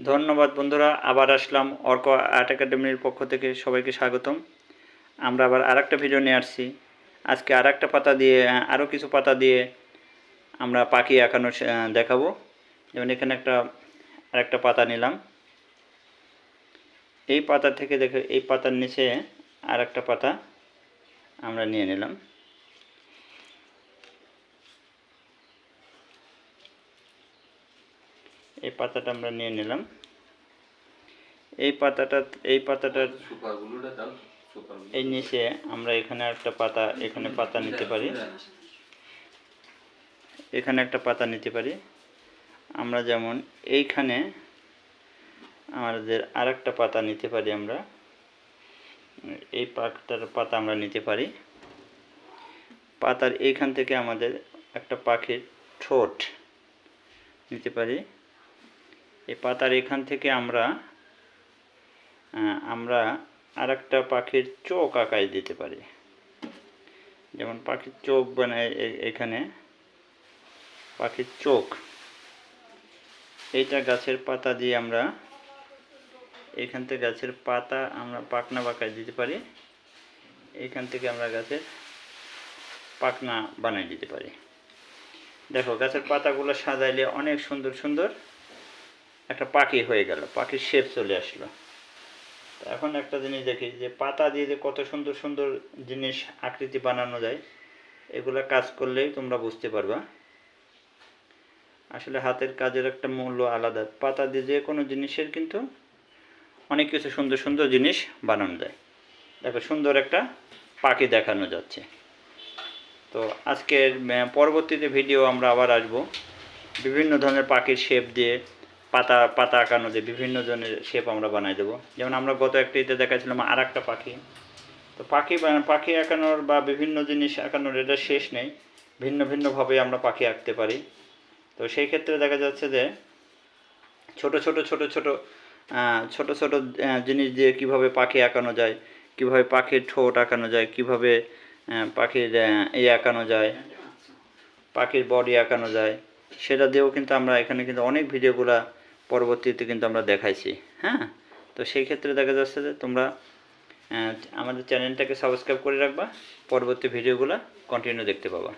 ধন্যবাদ বন্ধুরা, আবার আসলাম অর্ক আর্ট একাডেমির পক্ষ থেকে সবাইকে স্বাগতম। আমরা আবার আরেকটা ভিডিও নিয়ে আসছি। আজকে আরেকটা পাতা দিয়ে আরও কিছু পাতা দিয়ে আমরা পাখি আঁকানো দেখাবো। যেমন এখানে আরেকটা পাতা নিলাম, এই পাতা থেকে দেখে এই পাতার নিচে আরেকটা পাতা আমরা নিয়ে নিলাম। এই পাতাটা আমরা নিয়ে নিলাম। এই পাতাটার এই নিচে আমরা এখানে একটা পাতা নিতে পারি, এখানে একটা পাতা নিতে পারি। আমরা যেমন এইখানে আমাদের আরেকটা পাতা নিতে পারি, আমরা এই পাতা আমরা নিতে পারি। পাতার এইখান থেকে আমাদের একটা পাখির ঠোঁট নিতে পারি। এই পাতার এখান থেকে আমরা আরেকটা পাখির চোখ আঁকাই দিতে পারি। যেমন পাখির চোখ বানায়, এখানে পাখির চোখ, এইটা গাছের পাতা দিয়ে আমরা এইখান থেকে গাছের পাতা আমরা পাখনা বাঁকাই দিতে পারি। এইখান থেকে আমরা গাছের পাখনা বানিয়ে দিতে পারি। দেখো, গাছের পাতাগুলো সাজাইলে অনেক সুন্দর সুন্দর একটা পাখি হয়ে গেল, পাখির শেপ চলে আসলো। এখন একটা জিনিস দেখি যে পাতা দিয়ে যে কত সুন্দর সুন্দর জিনিস আকৃতি বানানো যায়, এগুলা কাজ করলেই তোমরা বুঝতে পারবা। আসলে হাতের কাজের একটা মূল্য আলাদা। পাতা দিয়ে যে কোনো জিনিসের কিন্তু অনেক কিছু সুন্দর সুন্দর জিনিস বানানো যায়। দেখো, সুন্দর একটা পাখি দেখানো যাচ্ছে। তো আজকের পরবর্তীতে ভিডিও আমরা আবার আসব বিভিন্ন ধরনের পাখির শেপ দিয়ে, পাতা আঁকানো দিয়ে বিভিন্ন ধরনের শেপ আমরা বানাই দেবো। যেমন আমরা গত একটিতে দেখাচ্ছিলাম আর একটা পাখি। তো পাখি আঁকানোর বা বিভিন্ন জিনিস আঁকানোর এটা শেষ নেই, ভিন্ন ভিন্নভাবে আমরা পাখি আঁকতে পারি। তো সেই ক্ষেত্রে দেখা যাচ্ছে যে ছোট ছোট জিনিস দিয়ে কিভাবে পাখি আঁকানো যায়, কিভাবে পাখির ঠোঁট আঁকানো যায়, কিভাবে পাখির আঁকানো যায়, পাখির বডি আঁকানো যায়, সেটা দিয়েও কিন্তু আমরা এখানে কিন্তু অনেক ভিডিওগুলো পরবর্তীতে কিন্তু আমরা দেখাইছি। হ্যাঁ, তো সেই ক্ষেত্রে দেখা যাচ্ছে যে তোমরা আমাদের চ্যানেলটাকে সাবস্ক্রাইব করে রাখবা, পরবর্তী ভিডিওগুলো কন্টিনিউ দেখতে পাবা।